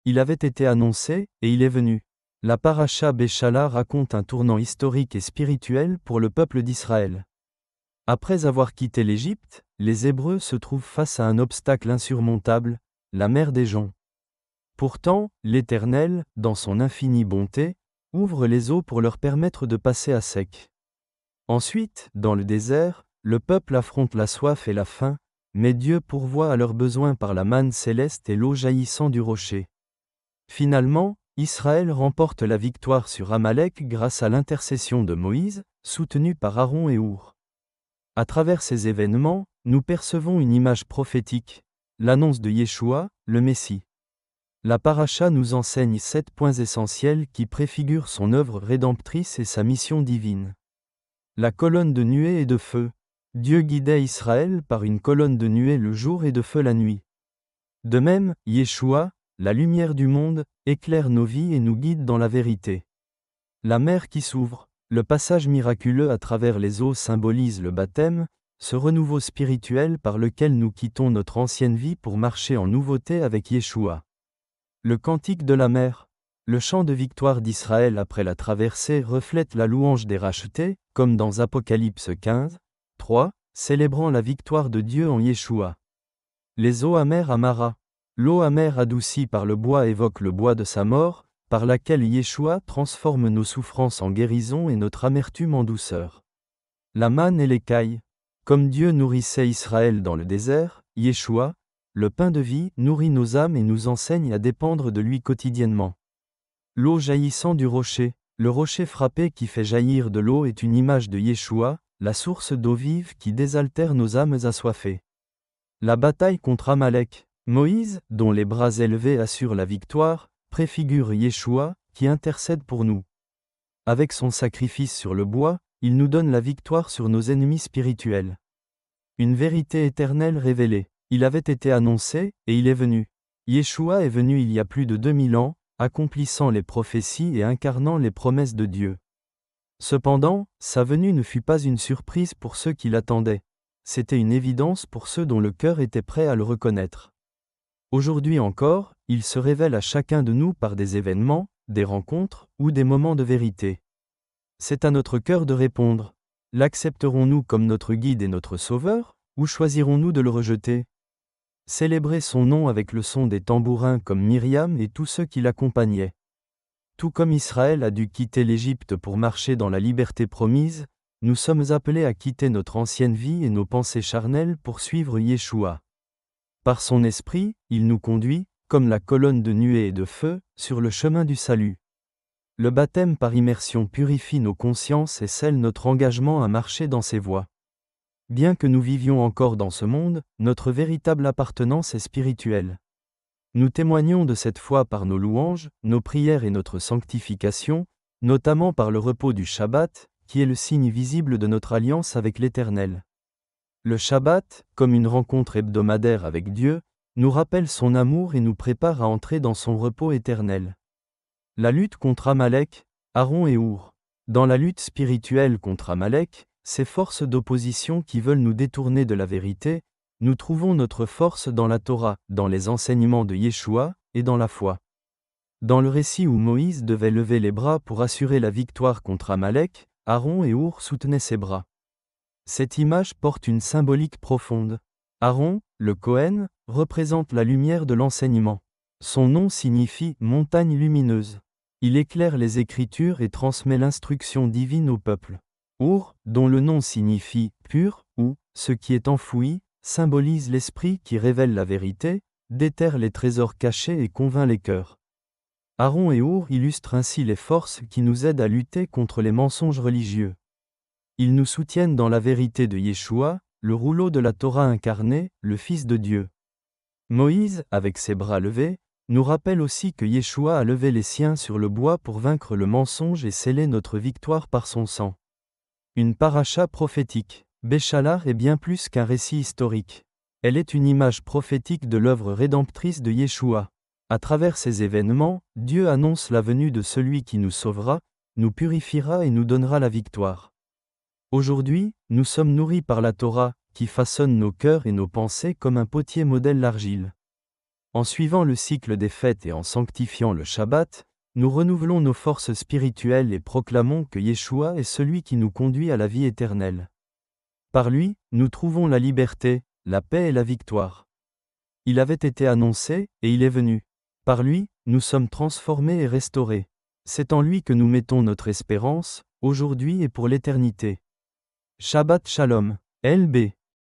Il avait été annoncé, et il est venu. La paracha Béchala raconte un tournant historique et spirituel pour le peuple d'Israël. Après avoir quitté l'Égypte, les Hébreux se trouvent face à un obstacle insurmontable, la mer des Joncs. Pourtant, l'Éternel, dans son infinie bonté, ouvre les eaux pour leur permettre de passer à sec. Ensuite, dans le désert, le peuple affronte la soif et la faim, mais Dieu pourvoit à leurs besoins par la manne céleste et l'eau jaillissant du rocher. Finalement, Israël remporte la victoire sur Amalek grâce à l'intercession de Moïse, soutenu par Aaron et Our. À travers ces événements, nous percevons une image prophétique, l'annonce de Yeshua, le Messie. La paracha nous enseigne 7 points essentiels qui préfigurent son œuvre rédemptrice et sa mission divine. La colonne de nuée et de feu. Dieu guidait Israël par une colonne de nuée le jour et de feu la nuit. De même, Yeshua, la lumière du monde, éclaire nos vies et nous guide dans la vérité. La mer qui s'ouvre, le passage miraculeux à travers les eaux symbolise le baptême, ce renouveau spirituel par lequel nous quittons notre ancienne vie pour marcher en nouveauté avec Yeshua. Le cantique de la mer. Le chant de victoire d'Israël après la traversée reflète la louange des rachetés, comme dans Apocalypse 15, 3, célébrant la victoire de Dieu en Yeshua. Les eaux amères à Mara. L'eau amère adoucie par le bois évoque le bois de sa mort, par laquelle Yeshua transforme nos souffrances en guérison et notre amertume en douceur. La manne et l'écaille. Comme Dieu nourrissait Israël dans le désert, Yeshua, le pain de vie, nourrit nos âmes et nous enseigne à dépendre de lui quotidiennement. L'eau jaillissant du rocher. Le rocher frappé qui fait jaillir de l'eau est une image de Yeshua, la source d'eau vive qui désaltère nos âmes assoiffées. La bataille contre Amalek. Moïse, dont les bras élevés assurent la victoire, préfigure Yeshua, qui intercède pour nous. Avec son sacrifice sur le bois, il nous donne la victoire sur nos ennemis spirituels. Une vérité éternelle révélée. Il avait été annoncé, et il est venu. Yeshua est venu il y a plus de 2000 ans, accomplissant les prophéties et incarnant les promesses de Dieu. Cependant, sa venue ne fut pas une surprise pour ceux qui l'attendaient. C'était une évidence pour ceux dont le cœur était prêt à le reconnaître. Aujourd'hui encore, il se révèle à chacun de nous par des événements, des rencontres ou des moments de vérité. C'est à notre cœur de répondre. L'accepterons-nous comme notre guide et notre sauveur, ou choisirons-nous de le rejeter ? Célébrer son nom avec le son des tambourins comme Myriam et tous ceux qui l'accompagnaient. Tout comme Israël a dû quitter l'Égypte pour marcher dans la liberté promise, nous sommes appelés à quitter notre ancienne vie et nos pensées charnelles pour suivre Yeshua. Par son esprit, il nous conduit, comme la colonne de nuée et de feu, sur le chemin du salut. Le baptême par immersion purifie nos consciences et scelle notre engagement à marcher dans ses voies. Bien que nous vivions encore dans ce monde, notre véritable appartenance est spirituelle. Nous témoignons de cette foi par nos louanges, nos prières et notre sanctification, notamment par le repos du Shabbat, qui est le signe visible de notre alliance avec l'Éternel. Le Shabbat, comme une rencontre hebdomadaire avec Dieu, nous rappelle son amour et nous prépare à entrer dans son repos éternel. La lutte contre Amalek, Aaron et Our. Dans la lutte spirituelle contre Amalek, ces forces d'opposition qui veulent nous détourner de la vérité, nous trouvons notre force dans la Torah, dans les enseignements de Yeshua, et dans la foi. Dans le récit où Moïse devait lever les bras pour assurer la victoire contre Amalek, Aaron et Our soutenaient ses bras. Cette image porte une symbolique profonde. Aaron, le Kohen, représente la lumière de l'enseignement. Son nom signifie « montagne lumineuse ». Il éclaire les Écritures et transmet l'instruction divine au peuple. Our, dont le nom signifie « pur » ou « ce qui est enfoui », symbolise l'esprit qui révèle la vérité, déterre les trésors cachés et convainc les cœurs. Aaron et Our illustrent ainsi les forces qui nous aident à lutter contre les mensonges religieux. Ils nous soutiennent dans la vérité de Yeshua, le rouleau de la Torah incarné, le Fils de Dieu. Moïse, avec ses bras levés, nous rappelle aussi que Yeshua a levé les siens sur le bois pour vaincre le mensonge et sceller notre victoire par son sang. Une paracha prophétique. Béchala est bien plus qu'un récit historique. Elle est une image prophétique de l'œuvre rédemptrice de Yeshua. À travers ces événements, Dieu annonce la venue de celui qui nous sauvera, nous purifiera et nous donnera la victoire. Aujourd'hui, nous sommes nourris par la Torah, qui façonne nos cœurs et nos pensées comme un potier modèle l'argile. En suivant le cycle des fêtes et en sanctifiant le Shabbat, nous renouvelons nos forces spirituelles et proclamons que Yeshua est celui qui nous conduit à la vie éternelle. Par lui, nous trouvons la liberté, la paix et la victoire. Il avait été annoncé, et il est venu. Par lui, nous sommes transformés et restaurés. C'est en lui que nous mettons notre espérance, aujourd'hui et pour l'éternité. Shabbat Shalom. LB